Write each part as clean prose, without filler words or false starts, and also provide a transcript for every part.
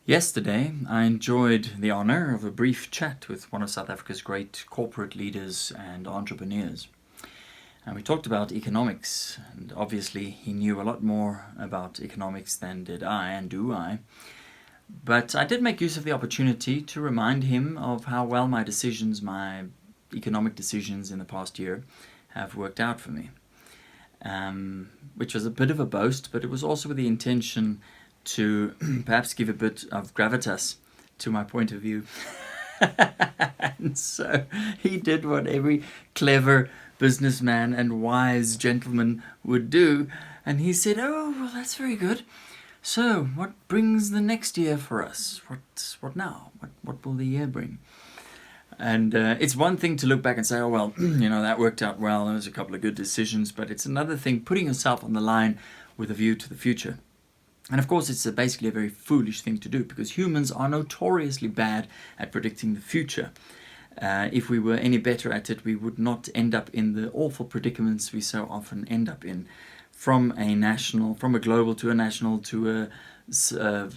Yesterday, I enjoyed the honor of a brief chat with one of South Africa's great corporate leaders and entrepreneurs. And we talked about economics, and obviously he knew a lot more about economics than did I and do I. But I did make use of the opportunity to remind him of how well my economic decisions in the past year, have worked out for me. Which was a bit of a boast, but it was also with the intention to perhaps give a bit of gravitas to my point of view. And so he did what every clever businessman and wise gentleman would do, and he said, "Oh, well, that's very good. So, what brings the next year for us? What now? What will the year bring?" And it's one thing to look back and say, "Oh, well, that worked out well. There was a couple of good decisions," but it's another thing putting yourself on the line with a view to the future. And of course, it's basically a very foolish thing to do, because humans are notoriously bad at predicting the future. If we were any better at it, we would not end up in the awful predicaments we so often end up in. From a global to a national to a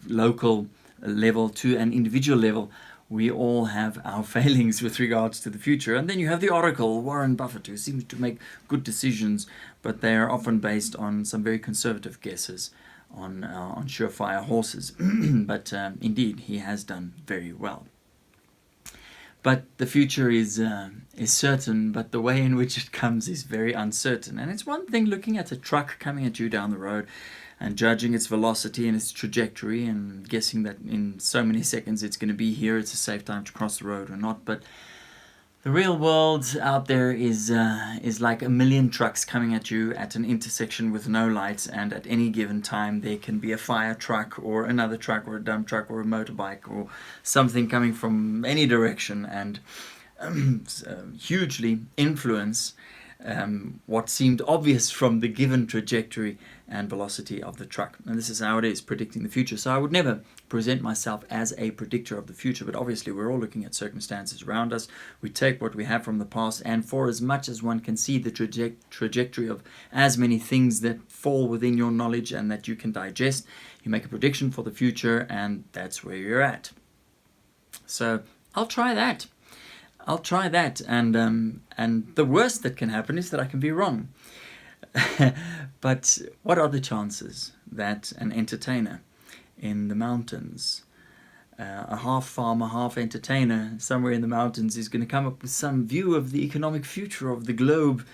local level to an individual level, we all have our failings with regards to the future. And then you have the oracle, Warren Buffett, who seems to make good decisions, but they are often based on some very conservative guesses on surefire horses. But indeed, he has done very well. But the future is certain, but the way in which it comes is very uncertain. And it's one thing looking at a truck coming at you down the road and judging its velocity and its trajectory and guessing that in so many seconds it's going to be here, it's a safe time to cross the road or not. But the real world out there is like a million trucks coming at you at an intersection with no lights, and at any given time there can be a fire truck or another truck or a dump truck or a motorbike or something coming from any direction and hugely influence what seemed obvious from the given trajectory and velocity of the truck. And this is how it is, predicting the future. So I would never present myself as a predictor of the future, but obviously we're all looking at circumstances around us. We take what we have from the past, and for as much as one can see the trajectory of as many things that fall within your knowledge and that you can digest, you make a prediction for the future, and that's where you're at. So I'll try that. And the worst that can happen is that I can be wrong. But what are the chances that an entertainer in the mountains, a half farmer, half entertainer somewhere in the mountains, is going to come up with some view of the economic future of the globe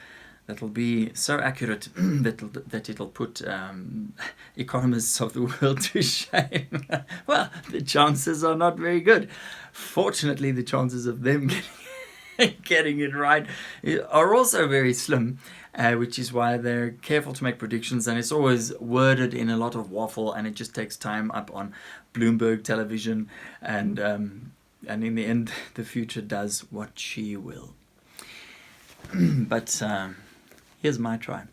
that'll be so accurate that it'll put economists of the world to shame? Well, the chances are not very good. Fortunately, the chances of them getting it right are also very slim, which is why they're careful to make predictions, and it's always worded in a lot of waffle, and it just takes time up on Bloomberg television, and in the end the future does what she will. But here's my try.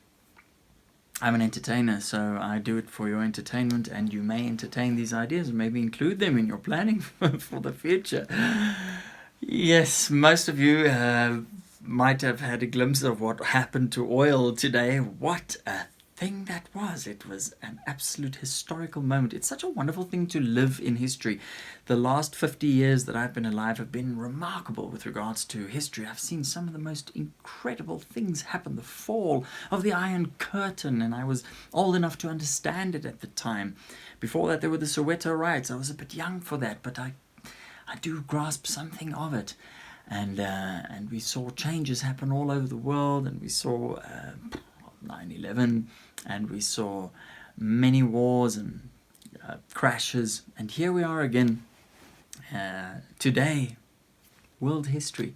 I'm an entertainer, so I do it for your entertainment, and you may entertain these ideas and maybe include them in your planning for the future. Yes, most of you might have had a glimpse of what happened to oil today. What a thing that was. It was an absolute historical moment. It's such a wonderful thing to live in history. The last 50 years that I've been alive have been remarkable with regards to history. I've seen some of the most incredible things happen. The fall of the Iron Curtain, and I was old enough to understand it at the time. Before that, there were the Soweto riots. I was a bit young for that, but I do grasp something of it. And we saw changes happen all over the world, and we saw 9/11, and we saw many wars and crashes, and here we are again today. World history.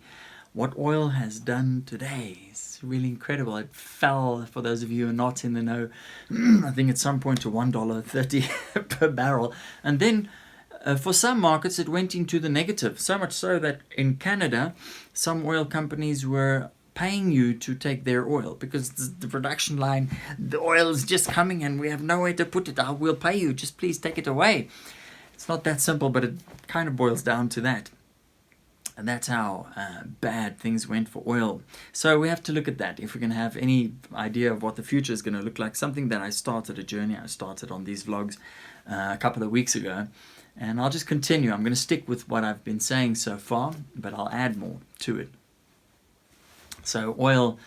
What oil has done today is really incredible. It fell, for those of you who are not in the know, I think at some point to $1.30 per barrel, and then for some markets it went into the negative, so much so that in Canada some oil companies were paying you to take their oil because the production line, the oil is just coming and we have nowhere to put it. We'll pay you, just please take it away. It's not that simple, but it kind of boils down to that. And that's how bad things went for oil. So we have to look at that if we're going to have any idea of what the future is going to look like. Something that I started on these vlogs a couple of weeks ago. And I'll just continue. I'm going to stick with what I've been saying so far, but I'll add more to it. So oil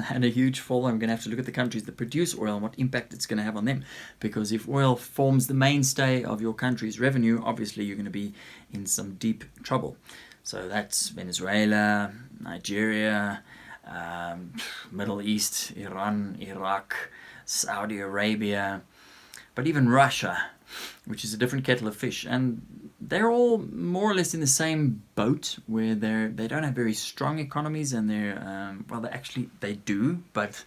had a huge fall. I'm going to have to look at the countries that produce oil and what impact it's going to have on them. Because if oil forms the mainstay of your country's revenue, obviously you're going to be in some deep trouble. So that's Venezuela, Nigeria, Middle East, Iran, Iraq, Saudi Arabia, but even Russia, which is a different kettle of fish. And they're all more or less in the same boat, where they don't have very strong economies, and they do, but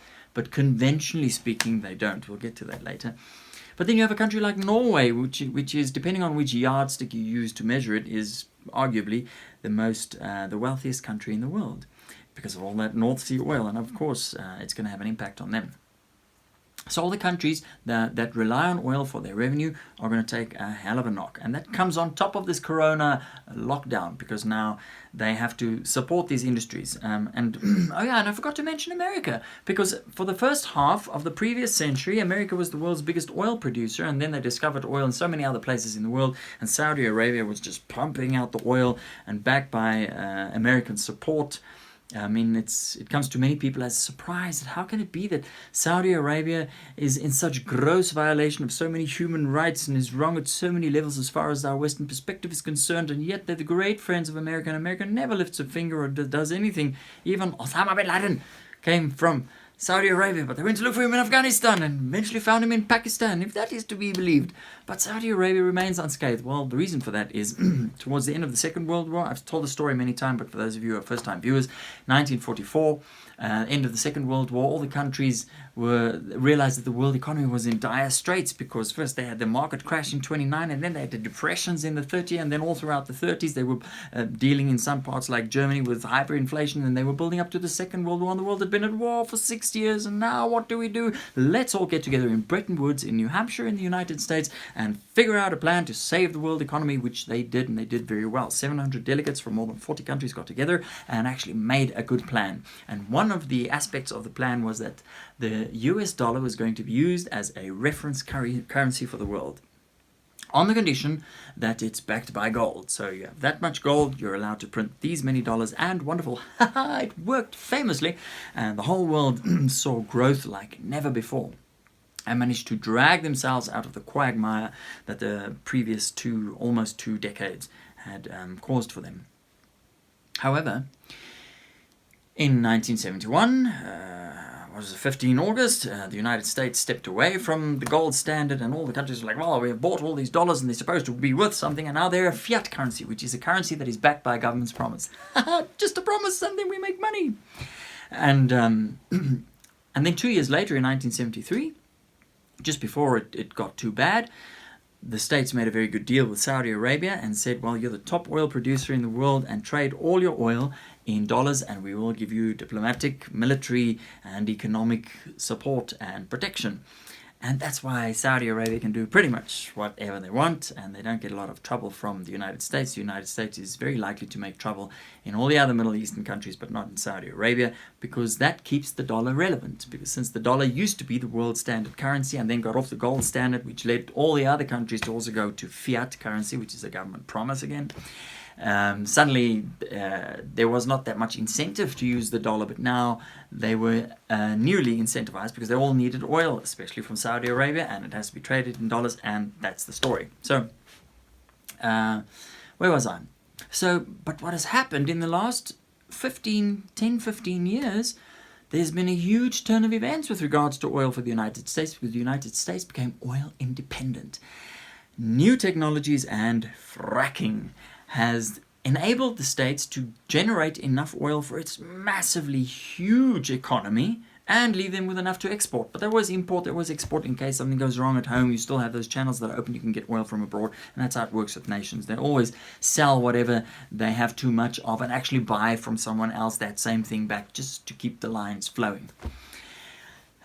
conventionally speaking, they don't. We'll get to that later. But then you have a country like Norway, which is, depending on which yardstick you use to measure it, is arguably the wealthiest country in the world, because of all that North Sea oil, and of course it's going to have an impact on them. So all the countries that rely on oil for their revenue are going to take a hell of a knock. And that comes on top of this corona lockdown, because now they have to support these industries. And I forgot to mention America, because for the first half of the previous century, America was the world's biggest oil producer, and then they discovered oil in so many other places in the world, and Saudi Arabia was just pumping out the oil, and backed by American support. I mean, it comes to many people as a surprise. How can it be that Saudi Arabia is in such gross violation of so many human rights and is wrong at so many levels as far as our Western perspective is concerned, and yet they're the great friends of America, and America never lifts a finger or does anything. Even Osama bin Laden came from Saudi Arabia, but they went to look for him in Afghanistan and eventually found him in Pakistan, if that is to be believed. But Saudi Arabia remains unscathed. Well, the reason for that is towards the end of the Second World War, I've told the story many times, but for those of you who are first-time viewers, 1944, end of the Second World War, all the countries realized that the world economy was in dire straits, because first they had the market crash in 29, and then they had the depressions in the 30s, and then all throughout the 30s they were dealing in some parts like Germany with hyperinflation, and they were building up to the Second World War, and the world had been at war for 6 years, and now what do? Let's all get together in Bretton Woods in New Hampshire in the United States and figure out a plan to save the world economy, which they did, and they did very well. 700 delegates from more than 40 countries got together and actually made a good plan. And one of the aspects of the plan was that the US dollar was going to be used as a reference currency for the world, on the condition that it's backed by gold. So you have that much gold, you're allowed to print these many dollars, and wonderful, it worked famously, and the whole world saw growth like never before, and managed to drag themselves out of the quagmire that the previous almost two decades had caused for them. However, in 1971, was it 15 August, the United States stepped away from the gold standard, and all the countries were like, well, we have bought all these dollars and they're supposed to be worth something, and now they're a fiat currency, which is a currency that is backed by a government's promise. Just a promise, and then we make money. And then 2 years later, in 1973, just before it got too bad, the States made a very good deal with Saudi Arabia and said, well, you're the top oil producer in the world, and trade all your oil in dollars, and we will give you diplomatic, military, and economic support and protection. And that's why Saudi Arabia can do pretty much whatever they want, and they don't get a lot of trouble from the United States. The United States is very likely to make trouble in all the other Middle Eastern countries, but not in Saudi Arabia, because that keeps the dollar relevant. Because since the dollar used to be the world standard currency and then got off the gold standard, which led all the other countries to also go to fiat currency, which is a government promise again, suddenly there was not that much incentive to use the dollar, but now they were newly incentivized because they all needed oil, especially from Saudi Arabia, and it has to be traded in dollars, and that's the story. So, where was I? So, but what has happened in the last 10, 15 years, there's been a huge turn of events with regards to oil for the United States, because the United States became oil independent. New technologies and fracking has enabled the states to generate enough oil for its massively huge economy and leave them with enough to export. But they always import, they always export in case something goes wrong at home. You still have those channels that are open, you can get oil from abroad, and that's how it works with nations. They always sell whatever they have too much of and actually buy from someone else that same thing back, just to keep the lines flowing.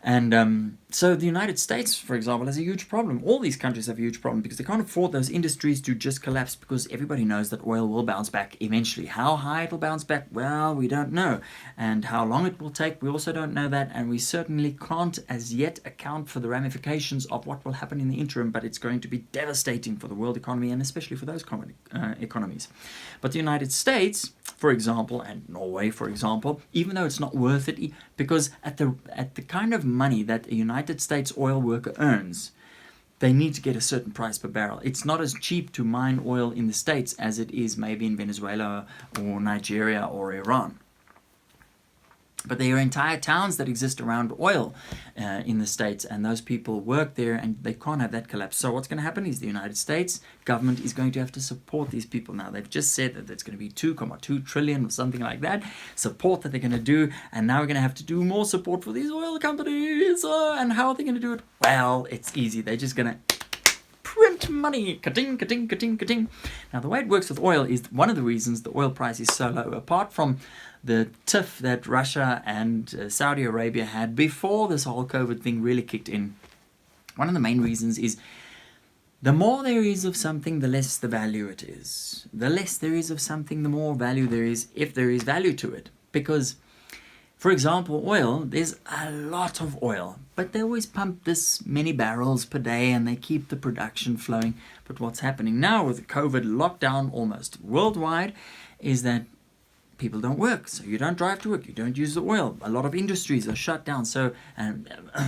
And So the United States, for example, has a huge problem. All these countries have a huge problem because they can't afford those industries to just collapse, because everybody knows that oil will bounce back eventually. How high it will bounce back, well, we don't know. And how long it will take, we also don't know that. And we certainly can't as yet account for the ramifications of what will happen in the interim, but it's going to be devastating for the world economy, and especially for those economies. But the United States, for example, and Norway, for example, even though it's not worth it, because at the kind of money that a United States oil worker earns, they need to get a certain price per barrel. It's not as cheap to mine oil in the States as it is maybe in Venezuela or Nigeria or Iran. But there are entire towns that exist around oil in the States, and those people work there, and they can't have that collapse. So what's going to happen is the United States government is going to have to support these people. Now, they've just said that it's going to be 2.2 trillion or something like that, support that they're going to do, and now we're going to have to do more support for these oil companies. And how are they going to do it? Well, it's easy. They're just going to print money, ka-ting, ka-ting, ka-ting, ka-ting. Now, the way it works with oil is one of the reasons the oil price is so low, apart from the tiff that Russia and Saudi Arabia had before this whole COVID thing really kicked in. One of the main reasons is the more there is of something, the less the value it is. The less there is of something, the more value there is, if there is value to it. Because, for example, oil, there's a lot of oil, but they always pump this many barrels per day and they keep the production flowing. But what's happening now with the COVID lockdown almost worldwide is that people don't work, so you don't drive to work, you don't use the oil. A lot of industries are shut down, so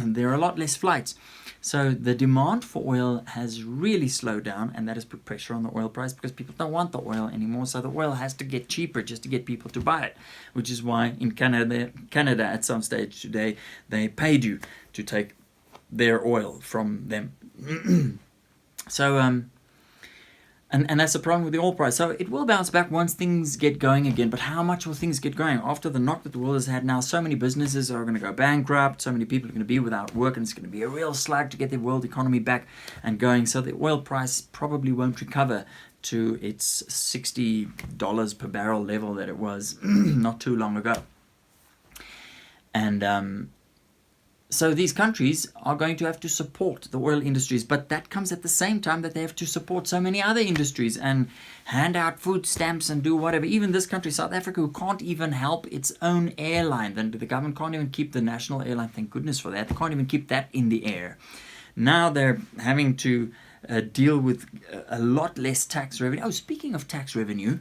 there are a lot less flights. So the demand for oil has really slowed down, and that has put pressure on the oil price because people don't want the oil anymore. So the oil has to get cheaper just to get people to buy it, which is why in Canada at some stage today, they paid you to take their oil from them. So And that's the problem with the oil price. So it will bounce back once things get going again. But how much will things get going? After the knock that the world has had now, so many businesses are going to go bankrupt. So many people are going to be without work. And it's going to be a real slug to get the world economy back and going. So the oil price probably won't recover to its $60 per barrel level that it was not too long ago. And so these countries are going to have to support the oil industries, but that comes at the same time that they have to support so many other industries and hand out food stamps and do whatever. Even this country, South Africa, who can't even help its own airline. Then the government can't even keep the national airline, thank goodness for that. They can't even keep that in the air. Now they're having to deal with a lot less tax revenue. Oh, speaking of tax revenue,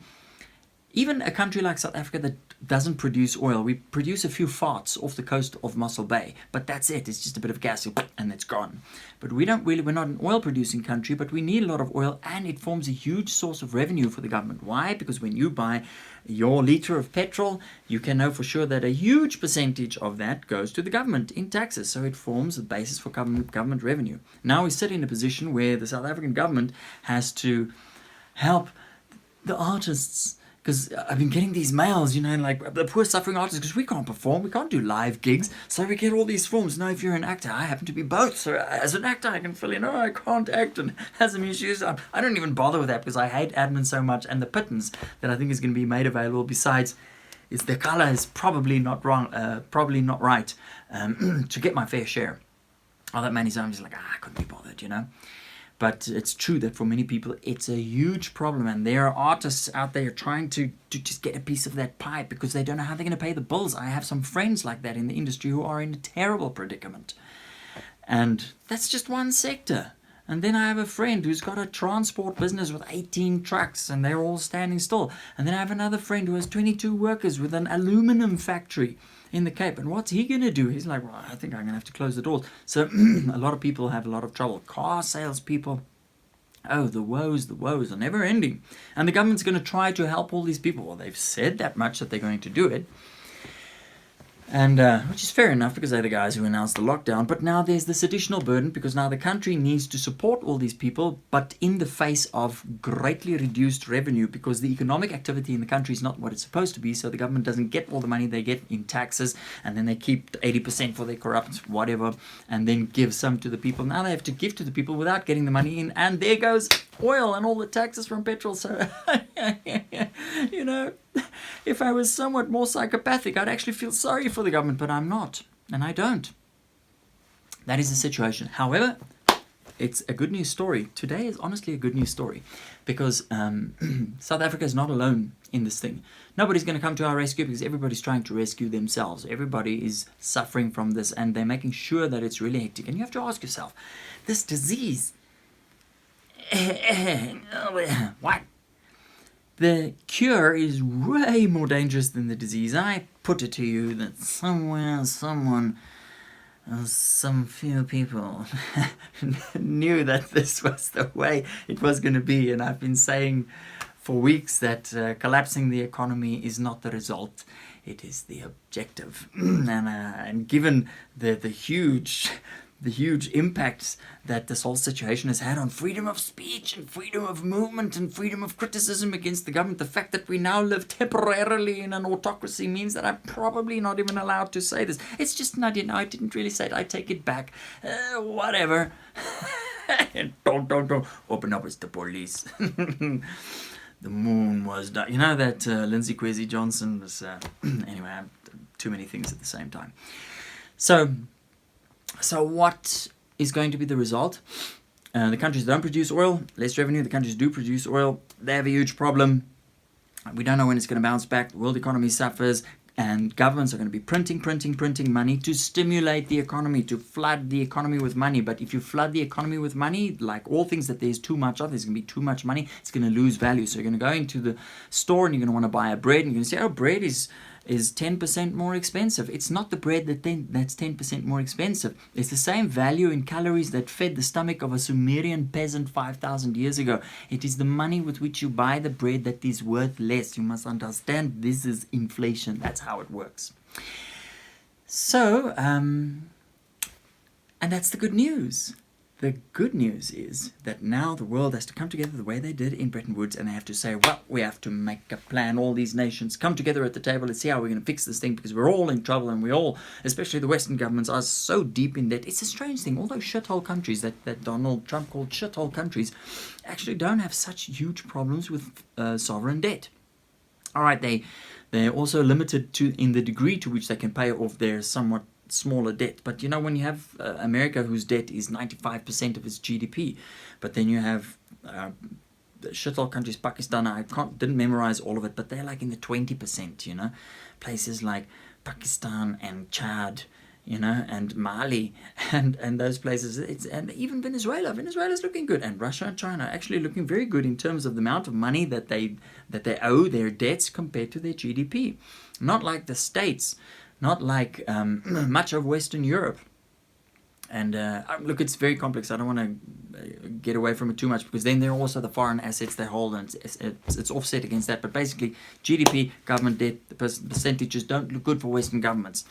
even a country like South Africa that doesn't produce oil, we produce a few farts off the coast of Mossel Bay, but that's it. It's just a bit of gas and it's gone. But we're not an oil producing country, but we need a lot of oil, and it forms a huge source of revenue for the government. Why? Because when you buy your liter of petrol, you can know for sure that a huge percentage of that goes to the government in taxes. So it forms the basis for government revenue. Now we sit in a position where the South African government has to help the artists. Because I've been getting these mails, like the poor suffering artists, because we can't perform, we can't do live gigs, so we get all these forms. Now, if you're an actor, I happen to be both, so as an actor, I can fill in, I can't act, and has some issues. I don't even bother with that, because I hate admin so much, and the pittance that I think is going to be made available, besides, is the colour is probably not wrong, probably not right, to get my fair share. All that money, so I'm just like, I couldn't be bothered, But it's true that for many people, it's a huge problem. And there are artists out there trying to just get a piece of that pie because they don't know how they're going to pay the bills. I have some friends like that in the industry who are in a terrible predicament. And that's just one sector. And then I have a friend who's got a transport business with 18 trucks and they're all standing still. And then I have another friend who has 22 workers with an aluminum factory in the Cape. And what's he going to do? He's like, well, I think I'm going to have to close the doors. So a lot of people have a lot of trouble. Car salespeople. Oh, the woes are never ending. And the government's going to try to help all these people. Well, they've said that much that they're going to do it. And which is fair enough because they're the guys who announced the lockdown. But now there's this additional burden because now the country needs to support all these people, but in the face of greatly reduced revenue because the economic activity in the country is not what it's supposed to be. So the government doesn't get all the money they get in taxes, and then they keep 80% for their corrupt whatever, and then give some to the people. Now they have to give to the people without getting the money in, and there goes oil and all the taxes from petrol. So, if I was somewhat more psychopathic, I'd actually feel sorry for the government, but I'm not, and I don't. That is the situation. However, it's a good news story. Today is honestly a good news story because South Africa is not alone in this thing. Nobody's going to come to our rescue because everybody's trying to rescue themselves. Everybody is suffering from this and they're making sure that it's really hectic. And you have to ask yourself, this disease, what? The cure is way more dangerous than the disease. I put it to you that somewhere, someone, some few people knew that this was the way it was going to be. And I've been saying for weeks that collapsing the economy is not the result. It is the objective. And given the huge impacts that this whole situation has had on freedom of speech and freedom of movement and freedom of criticism against the government, the fact that we now live temporarily in an autocracy means that I'm probably not even allowed to say this. It's just not, I didn't really say it. I take it back. Whatever. Don't open up, it's the police. The moon was done. You know that Lindsay Kwesi Johnson was... anyway, I have too many things at the same time. So what is going to be the result? The countries that don't produce oil, less revenue. The countries do produce oil, they have a huge problem. We don't know when it's going to bounce back. The world economy suffers, and governments are going to be printing money to stimulate the economy, to flood the economy with money. But if you flood the economy with money, like all things that there's too much of, there's going to be too much money, it's going to lose value. So you're going to go into the store and you're going to want to buy a bread, and you're going to say, oh, bread is 10% more expensive. It's not the bread that's 10% more expensive. It's the same value in calories that fed the stomach of a Sumerian peasant 5,000 years ago. It is the money with which you buy the bread that is worth less. You must understand this is inflation. That's how it works. So, and that's the good news. The good news is that now the world has to come together the way they did in Bretton Woods, and they have to say, well, we have to make a plan. All these nations come together at the table. Let's see how we're going to fix this thing, because we're all in trouble, and we all, especially the Western governments, are so deep in debt. It's a strange thing. All those shithole countries that Donald Trump called shithole countries actually don't have such huge problems with sovereign debt. All right, they're also limited in the degree to which they can pay off their somewhat smaller debt. But you know, when you have America, whose debt is 95% of its GDP, but then you have shithole countries, Pakistan, didn't memorize all of it, but they're like in the 20%, you know, places like Pakistan and Chad, you know, and Mali and those places, and even Venezuela's looking good, and Russia and China are actually looking very good in terms of the amount of money that they owe their debts compared to their GDP. Not like the States, not like much of Western Europe. And look, it's very complex. I don't want to get away from it too much, because then there are also the foreign assets they hold, and it's offset against that. But basically, GDP, government debt, the percentages don't look good for Western governments.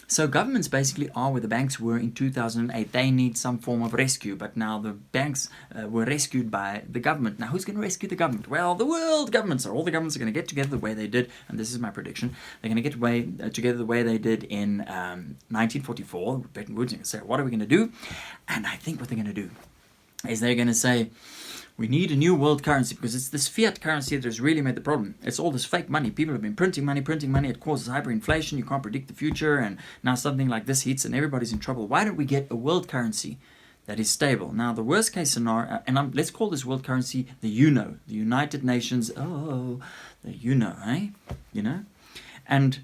So governments basically are where the banks were in 2008. They need some form of rescue, but now the banks were rescued by the government. Now, who's going to rescue the government? Well, the world governments. All the governments are going to get together the way they did, and this is my prediction. They're going to get together the way they did in 1944, Bretton Woods, and say, what are we going to do? And I think what they're going to do is they're going to say, we need a new world currency, because it's this fiat currency that has really made the problem. It's all this fake money. People have been printing money. It causes hyperinflation. You can't predict the future. And now something like this hits and everybody's in trouble. Why don't we get a world currency that is stable? Now, the worst case scenario, and let's call this world currency the UNO, the United Nations. Oh, the UNO, eh? You know? And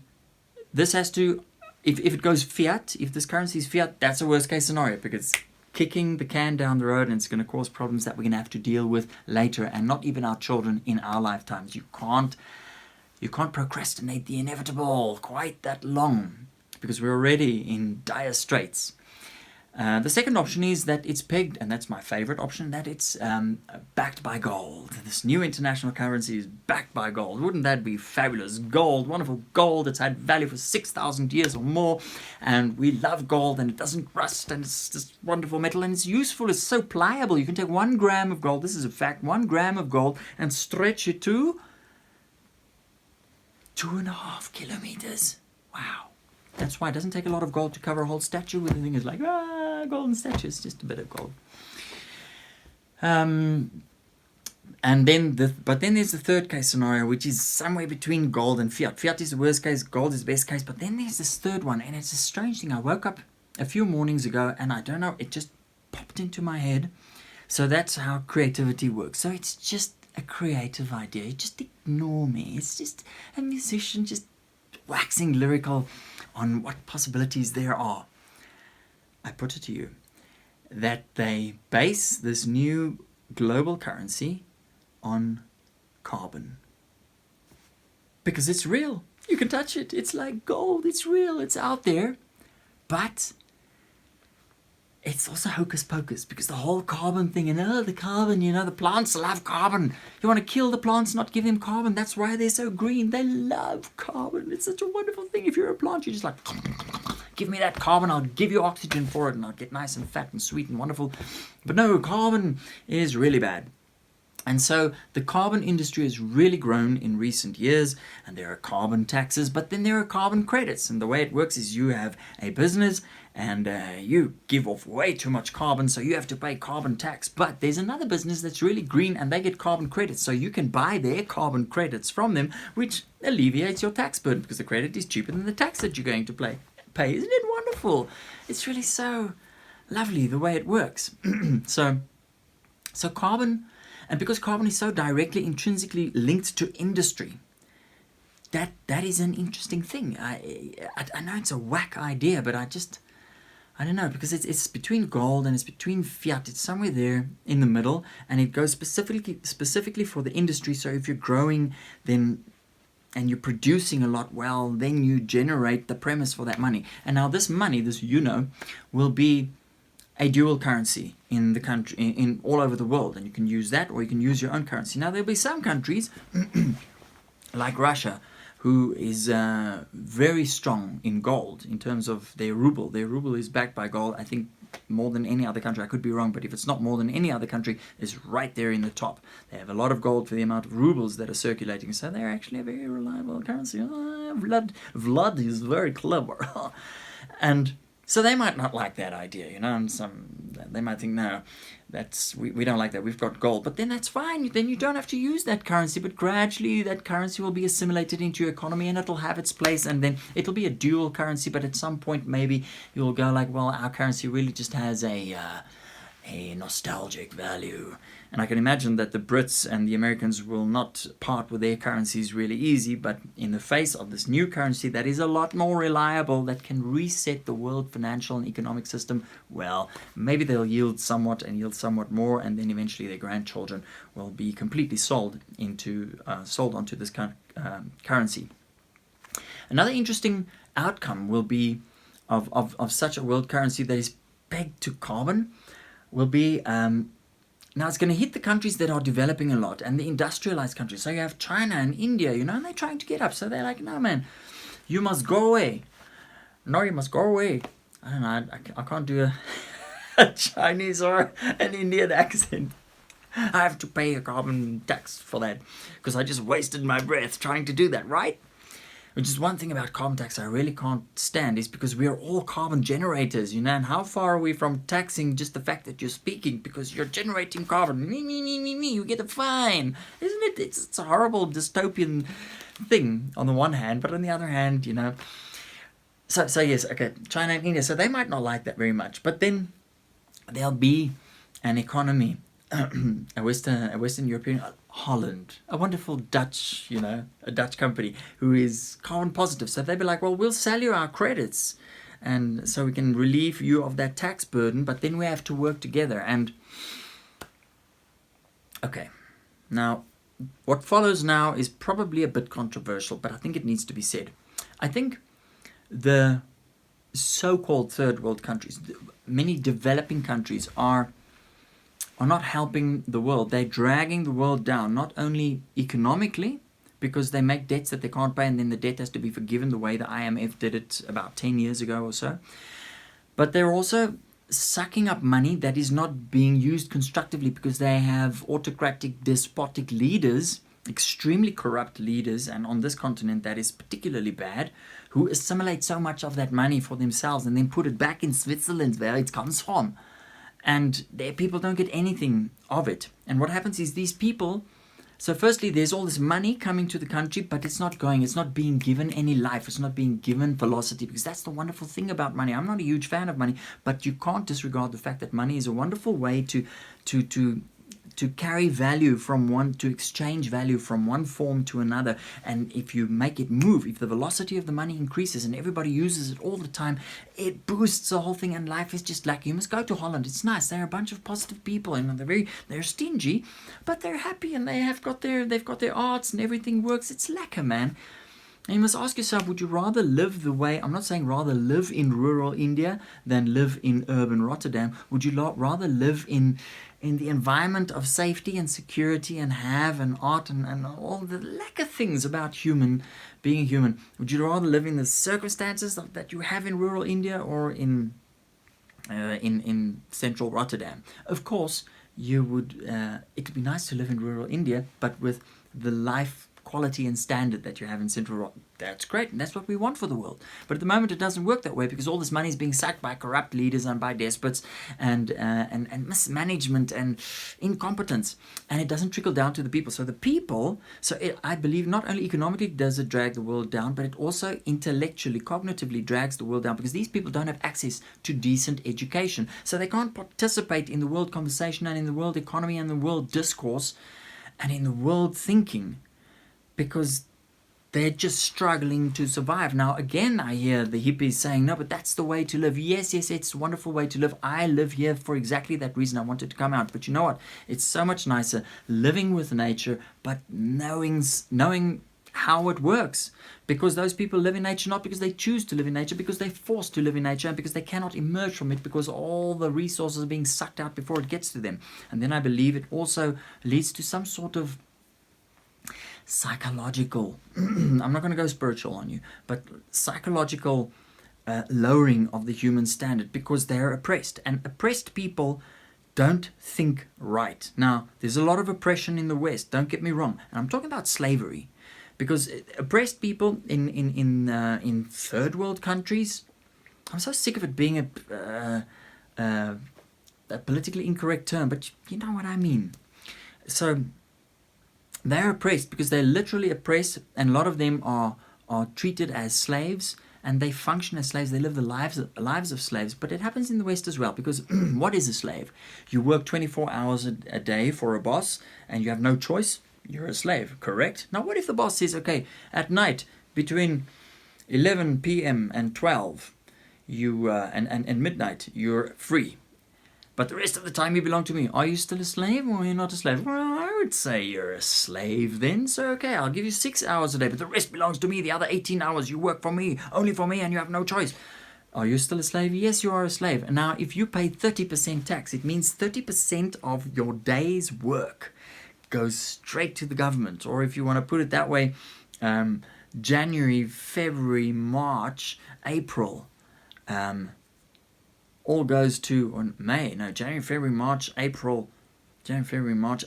this has to, if it goes fiat, if this currency is fiat, that's a worst case scenario, because kicking the can down the road, and it's going to cause problems that we're going to have to deal with later, and not even our children in our lifetimes. You can't procrastinate the inevitable quite that long, because we're already in dire straits. The second option is that it's pegged, and that's my favorite option, that it's backed by gold. This new international currency is backed by gold. Wouldn't that be fabulous? Gold, wonderful gold that's had value for 6,000 years or more, and we love gold, and it doesn't rust, and it's just wonderful metal, and it's useful. It's so pliable. You can take 1 gram of gold, this is a fact, 1 gram of gold, and stretch it to 2.5 kilometers. Wow. That's why it doesn't take a lot of gold to cover a whole statue. The thing is like, golden statue, it's just a bit of gold. But then there's the third case scenario, which is somewhere between gold and fiat. Fiat is the worst case, gold is the best case. But then there's this third one, and it's a strange thing. I woke up a few mornings ago, and I don't know, it just popped into my head. So that's how creativity works. So it's just a creative idea. Just ignore me. It's just a musician just waxing lyrical on what possibilities there are. I put it to you that they base this new global currency on carbon. Because it's real. You can touch it. It's like gold. It's real. It's out there. But it's also hocus pocus, because the whole carbon thing, and the carbon, the plants love carbon. You want to kill the plants, not give them carbon. That's why they're so green. They love carbon. It's such a wonderful thing. If you're a plant, you're just like, give me that carbon. I'll give you oxygen for it, and I'll get nice and fat and sweet and wonderful. But no, carbon is really bad. And so the carbon industry has really grown in recent years, and there are carbon taxes, but then there are carbon credits. And the way it works is you have a business and you give off way too much carbon, so you have to pay carbon tax. But there's another business that's really green, and they get carbon credits, so you can buy their carbon credits from them, which alleviates your tax burden, because the credit is cheaper than the tax that you're going to pay. Isn't it wonderful? It's really so lovely the way it works. So carbon... And because carbon is so directly, intrinsically linked to industry, that is an interesting thing. I know it's a whack idea, but I don't know, because it's between gold and it's between fiat. It's somewhere there in the middle, and it goes specifically for the industry. So if you're growing, then and you're producing a lot, well, then you generate the premise for that money. And now this money, will be a dual currency in the country, in all over the world, and you can use that, or you can use your own currency. Now there'll be some countries like Russia, who is very strong in gold in terms of their ruble. Their ruble is backed by gold, I think more than any other country. I could be wrong, but if it's not more than any other country, it's right there in the top. They have a lot of gold for the amount of rubles that are circulating, so they're actually a very reliable currency. Vlad is very clever. And so they might not like that idea, and they might think, no, we don't like that, we've got gold. But then that's fine, then you don't have to use that currency, but gradually that currency will be assimilated into your economy, and it'll have its place, and then it'll be a dual currency. But at some point maybe you'll go like, well, our currency really just has a nostalgic value. And I can imagine that the Brits and the Americans will not part with their currencies really easy, but in the face of this new currency that is a lot more reliable, that can reset the world financial and economic system, well, maybe they'll yield somewhat more, and then eventually their grandchildren will be completely sold onto this currency. Another interesting outcome will be of such a world currency that is pegged to carbon will be... Now, it's going to hit the countries that are developing a lot, and the industrialized countries. So you have China and India, and they're trying to get up. So they're like, no, man, you must go away. No, you must go away. I don't know, I can't do a Chinese or an Indian accent. I have to pay a carbon tax for that, because I just wasted my breath trying to do that, right? Which is one thing about carbon tax I really can't stand, is because we are all carbon generators, and how far are we from taxing just the fact that you're speaking, because you're generating carbon, me, you get a fine, isn't it? It's a horrible dystopian thing on the one hand, but on the other hand, so yes, okay, China and India, so they might not like that very much, but then there'll be an economy, a Western European, Holland, a wonderful Dutch, a Dutch company who is carbon positive. So they'd be like, well, we'll sell you our credits, and so we can relieve you of that tax burden, but then we have to work together. And okay, now what follows now is probably a bit controversial, but I think it needs to be said. I think the so-called third world countries, many developing countries, are not helping the world. They're dragging the world down, not only economically, because they make debts that they can't pay, and then the debt has to be forgiven the way the IMF did it about 10 years ago or so. But they're also sucking up money that is not being used constructively, because they have autocratic, despotic leaders, extremely corrupt leaders, and on this continent that is particularly bad, who assimilate so much of that money for themselves and then put it back in Switzerland where it comes from. And their people don't get anything of it. And what happens is these people So firstly, there's all this money coming to the country, but it's not being given any life. It's not being given velocity, because that's the wonderful thing about money. I'm not a huge fan of money, but you can't disregard the fact that money is a wonderful way to carry value from one, to exchange value from one form to another. And if you make it move, if the velocity of the money increases and everybody uses it all the time, it boosts the whole thing, and life is just like, you must go to Holland. It's nice. They're a bunch of positive people, and they're stingy, but they're happy, and they've got their arts, and everything works. It's lekker, man. And you must ask yourself, would you rather live the way, I'm not saying rather live in rural India than live in urban Rotterdam. Would you rather live in the environment of safety and security and have an art and all the lekker things about being human? Would you rather live in the circumstances that you have in rural India or in central Rotterdam? Of course, you would. It would be nice to live in rural India, but with the life quality and standard that you have in central Rotterdam. That's great, and that's what we want for the world. But at the moment, it doesn't work that way, because all this money is being sucked by corrupt leaders and by despots and mismanagement and incompetence, and it doesn't trickle down to the people. So the people, I believe, not only economically does it drag the world down, but it also intellectually, cognitively drags the world down, because these people don't have access to decent education, so they can't participate in the world conversation and in the world economy and the world discourse and in the world thinking, because they're just struggling to survive. Now, again, I hear the hippies saying, no, but that's the way to live. Yes, it's a wonderful way to live. I live here for exactly that reason. I wanted to come out. But you know what? It's so much nicer living with nature, but knowing how it works. Because those people live in nature not because they choose to live in nature, because they're forced to live in nature, and because they cannot emerge from it, because all the resources are being sucked out before it gets to them. And then I believe it also leads to some sort of psychological, I'm not going to go spiritual on you, but psychological lowering of the human standard, because they're oppressed, and oppressed people don't think right. Now, there's a lot of oppression in the West, don't get me wrong, and I'm talking about slavery, because oppressed people in third world countries, I'm so sick of it being a politically incorrect term, but you know what I mean. So they're oppressed because they're literally oppressed, and a lot of them are treated as slaves, and they function as slaves. They live the lives of slaves. But it happens in the West as well, because what is a slave? You work 24 hours a day for a boss, and you have no choice. You're a slave, correct? Now, what if the boss says, okay, at night between 11 p.m. and 12, and midnight, you're free. But the rest of the time you belong to me. Are you still a slave, or are you not a slave? Well, I would say you're a slave then. So, okay, I'll give you 6 hours a day, but the rest belongs to me. The other 18 hours you work for me, only for me, and you have no choice. Are you still a slave? Yes, you are a slave. And now, if you pay 30% tax, it means 30% of your day's work goes straight to the government. Or if you want to put it that way, January, February, March, April, all goes to January, February, March,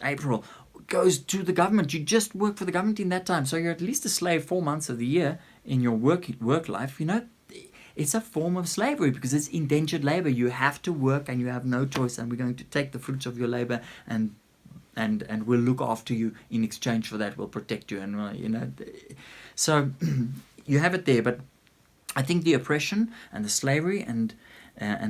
April goes to the government. You just work for the government in that time, so you're at least a slave 4 months of the year in your work life. You know, it's a form of slavery, because it's indentured labor. You have to work, and you have no choice, and we're going to take the fruits of your labor, and we'll look after you in exchange for that. We'll protect you, and so you have it there. But I think the oppression and the slavery and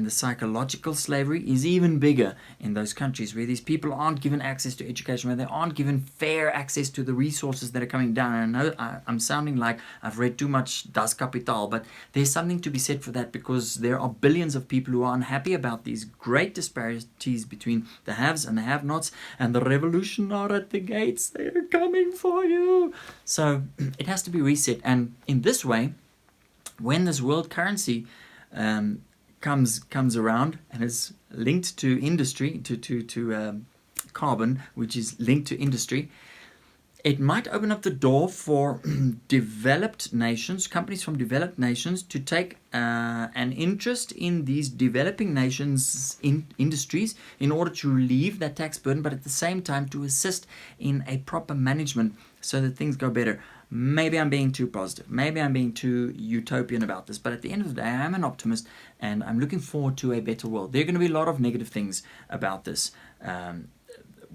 the psychological slavery is even bigger in those countries where these people aren't given access to education, where they aren't given fair access to the resources that are coming down. And I know I'm sounding like I've read too much Das Kapital, but there's something to be said for that, because there are billions of people who are unhappy about these great disparities between the haves and the have-nots, and the revolution are at the gates. They're coming for you. So it has to be reset. And in this way, when this world currency comes around and is linked to industry, to carbon, which is linked to industry, it might open up the door for developed nations, companies from developed nations, to take an interest in these developing nations' industries in order to relieve that tax burden, but at the same time to assist in a proper management so that things go better. Maybe I'm being too positive. Maybe I'm being too utopian about this. But at the end of the day, I am an optimist, and I'm looking forward to a better world. There are going to be a lot of negative things about this.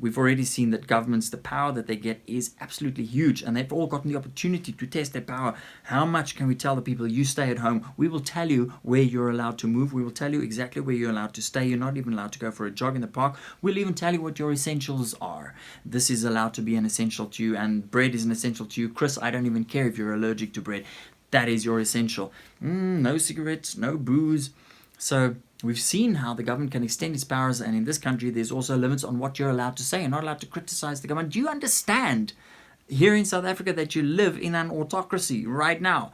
we've already seen that governments, the power that they get is absolutely huge, and they've all gotten the opportunity to test their power. How much can we tell the people, you stay at home? We will tell you where you're allowed to move. We will tell you exactly where you're allowed to stay. You're not even allowed to go for a jog in the park. We'll even tell you what your essentials are. This is allowed to be an essential to you, and bread is an essential to you. Chris, I don't even care if you're allergic to bread. That is your essential. No cigarettes, no booze. So we've seen how the government can extend its powers, and in this country there's also limits on what you're allowed to say. You're not allowed to criticize the government. Do you understand here in South Africa that you live in an autocracy right now?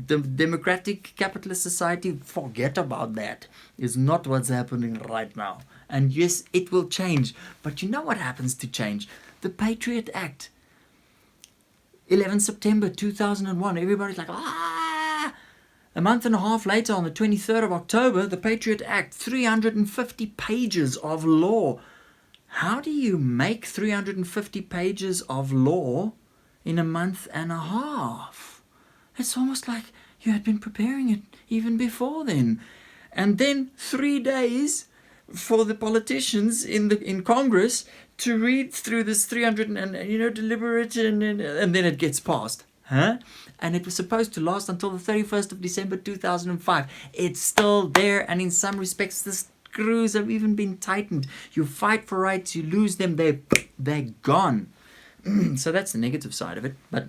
The democratic capitalist society, forget about that. Is not what's happening right now. And yes, it will change. But you know what happens to change? The Patriot Act. 11 September 2001. Everybody's like, ah! A month and a half later, on the 23rd of October, the Patriot Act, 350 pages of law. How do you make 350 pages of law in a month and a half? It's almost like you had been preparing it even before then. And then 3 days for the politicians in Congress to read through this 300 and deliberate and then it gets passed. Huh? And it was supposed to last until the 31st of December 2005. It's still there, and in some respects the screws have even been tightened. You fight for rights, you lose them, they're gone. So that's the negative side of it. But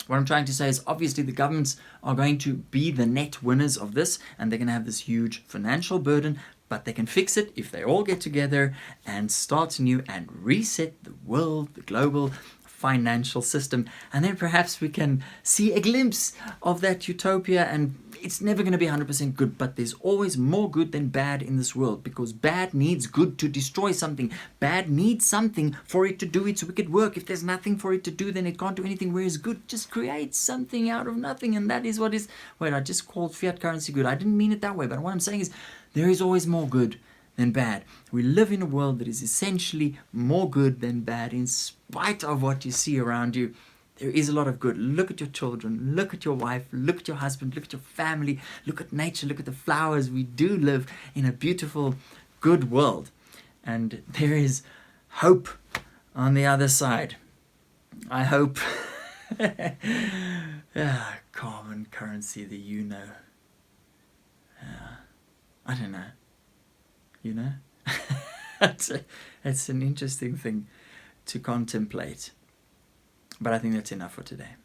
what I'm trying to say is obviously the governments are going to be the net winners of this, and they're going to have this huge financial burden, but they can fix it if they all get together and start anew and reset the world, the global financial system. And then perhaps we can see a glimpse of that utopia. And it's never going to be 100% good, but there's always more good than bad in this world, because bad needs good to destroy something. Bad needs something for it to do its wicked work. If there's nothing for it to do, then it can't do anything, whereas good just creates something out of nothing. And that is what is... Wait, I just called fiat currency good. I didn't mean it that way, but what I'm saying is there is always more good than bad. We live in a world that is essentially more good than bad. In spite of what you see around you, there is a lot of good. Look at your children, look at your wife, look at your husband, look at your family, look at nature, look at the flowers. We do live in a beautiful, good world. And there is hope on the other side. I hope. Carbon currency, the I don't know. It's an interesting thing to contemplate. But I think that's enough for today.